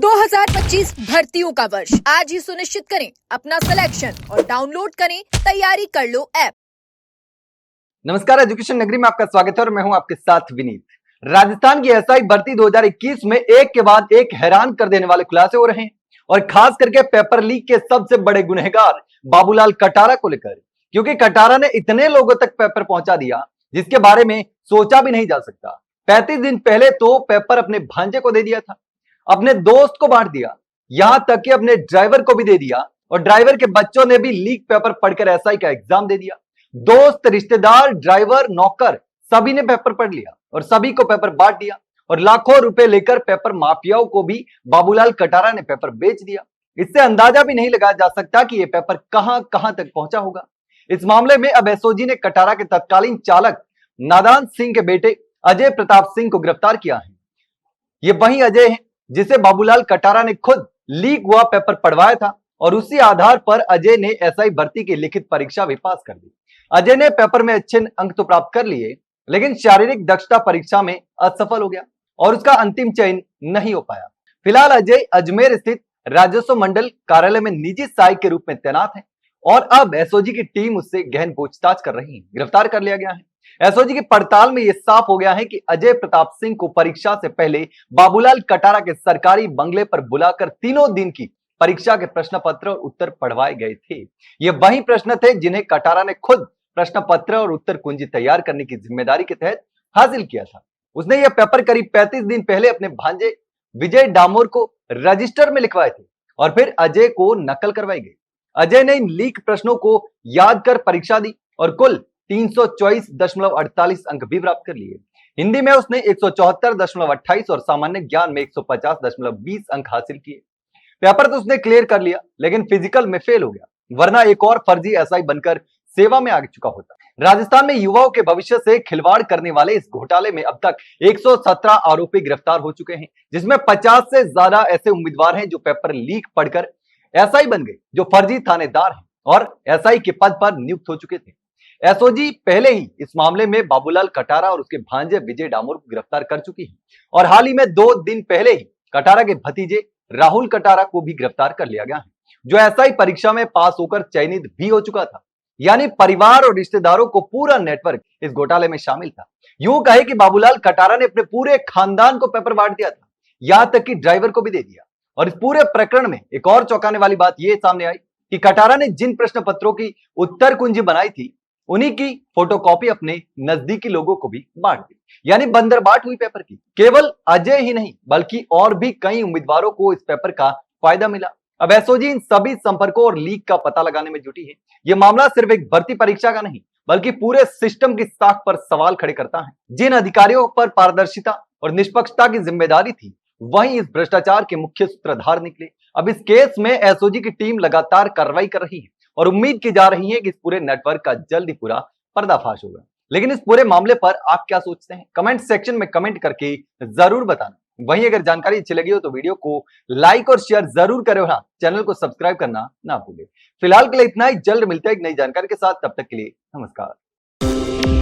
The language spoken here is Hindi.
2025 भर्तियों का वर्ष आज ही सुनिश्चित करें अपना सिलेक्शन और डाउनलोड करें तैयारी कर लो ऐप। नमस्कार, एजुकेशन नगरी में आपका स्वागत है और मैं हूं आपके साथ विनीत। राजस्थान की एसआई भर्ती 2021 में एक के बाद एक हैरान कर देने वाले खुलासे हो रहे हैं और खास करके पेपर लीक के सबसे बड़े गुनहगार बाबूलाल कटारा को लेकर, क्योंकि कटारा ने इतने लोगों तक पेपर पहुंचा दिया जिसके बारे में सोचा भी नहीं जा सकता। 35 दिन पहले तो पेपर अपने भांजे को दे दिया था, अपने दोस्त को बांट दिया, यहां तक कि अपने ड्राइवर को भी दे दिया और ड्राइवर के बच्चों ने भी लीक पेपर पढ़कर एसआई का एग्जाम दे दिया। दोस्त, रिश्तेदार, ड्राइवर, नौकर सभी ने पेपर पढ़ लिया और सभी को पेपर बांट दिया और लाखों रुपए लेकर पेपर माफियाओं को भी बाबूलाल कटारा ने पेपर बेच दिया। इससे अंदाजा भी नहीं लगाया जा सकता कि यह पेपर कहां कहां तक पहुंचा होगा। इस मामले में अब एसओजी ने कटारा के तत्कालीन चालक नादान सिंह के बेटे अजय प्रताप सिंह को गिरफ्तार किया है। ये वही अजय है जिसे बाबूलाल कटारा ने खुद लीक हुआ पेपर पढ़वाया था और उसी आधार पर अजय ने एसआई भर्ती की लिखित परीक्षा भी पास कर दी। अजय ने पेपर में अच्छे अंक तो प्राप्त कर लिए, लेकिन शारीरिक दक्षता परीक्षा में असफल हो गया और उसका अंतिम चयन नहीं हो पाया। फिलहाल अजय अजमेर स्थित राजस्व मंडल कार्यालय में निजी सहायक के रूप में तैनात है और अब एसओजी की टीम उससे गहन पूछताछ कर रही है। गिरफ्तार कर लिया गया है। एसओजी की पड़ताल में यह साफ हो गया है कि अजय प्रताप सिंह को परीक्षा से पहले बाबूलाल कटारा के सरकारी बंगले पर बुलाकर 3 दिन की परीक्षा के प्रश्न पत्र और उत्तर पढ़वाए गए थे। ये वही प्रश्न थे जिन्हें कटारा ने खुद प्रश्न पत्र और उत्तर कुंजी तैयार करने की जिम्मेदारी के तहत हासिल किया था। उसने यह पेपर करीब 35 दिन पहले अपने भांजे विजय डामोर को रजिस्टर में लिखवाए थे और फिर अजय को नकल करवाई गई। अजय ने इन लीक प्रश्नों को याद कर परीक्षा दी और कुल 324.48 अंक भी प्राप्त कर लिए। हिंदी में उसने 174.28 और सामान्य ज्ञान में 150.20 अंक हासिल किए। पेपर तो उसने क्लियर कर लिया, लेकिन फिजिकल में फेल हो गया, वरना एक और फर्जी एसआई बनकर सेवा में आ चुका होता। राजस्थान में युवाओं के भविष्य से खिलवाड़ करने वाले इस घोटाले में अब तक 117 आरोपी गिरफ्तार हो चुके हैं, जिसमें 50 से ज्यादा ऐसे उम्मीदवार हैं जो पेपर लीक पढ़कर एसआई बन गए, जो फर्जी थानेदार हैं और एसआई के पद पर नियुक्त हो चुके थे। एसओजी पहले ही इस मामले में बाबूलाल कटारा और उसके भांजे विजय डामोर को गिरफ्तार कर चुकी है और हाल ही में 2 दिन पहले ही कटारा के भतीजे राहुल कटारा को भी गिरफ्तार कर लिया गया है, जो एसआई परीक्षा में पास होकर चयनित भी हो चुका था। यानी परिवार और रिश्तेदारों को पूरा नेटवर्क इस घोटाले में शामिल था। यूं कहे कि बाबूलाल कटारा ने अपने पूरे खानदान को पेपर बांट दिया था, यहां तक कि ड्राइवर को भी दे दिया। और इस पूरे प्रकरण में एक और चौंकाने वाली बात यह सामने आई कि कटारा ने जिन प्रश्न पत्रों की उत्तर कुंजी बनाई थी, उन्हीं की फोटोकॉपी अपने नजदीकी लोगों को भी बांट दी। यानी बंदरबाट हुई पेपर की। केवल अजय ही नहीं बल्कि और भी कई उम्मीदवारों को इस पेपर का फायदा मिला। अब एसओजी इन सभी संपर्कों और लीक का पता लगाने में जुटी है। यह मामला सिर्फ एक भर्ती परीक्षा का नहीं बल्कि पूरे सिस्टम की साख पर सवाल खड़े करता है। जिन अधिकारियों पर पारदर्शिता और निष्पक्षता की जिम्मेदारी थी, वही इस भ्रष्टाचार के मुख्य सूत्रधार निकले। अब इस केस में एसओजी की टीम लगातार कार्रवाई कर रही है और उम्मीद की जा रही है कि इस पूरे नेटवर्क का जल्द ही पूरा पर्दाफाश होगा। लेकिन इस पूरे मामले पर आप क्या सोचते हैं? कमेंट सेक्शन में कमेंट करके जरूर बताना। वहीं अगर जानकारी अच्छी लगी हो तो वीडियो को लाइक और शेयर जरूर करें और चैनल को सब्सक्राइब करना ना भूलें। फिलहाल के लिए इतना ही, जल्द मिलते हैं एक नई जानकारी के साथ। तब तक के लिए नमस्कार।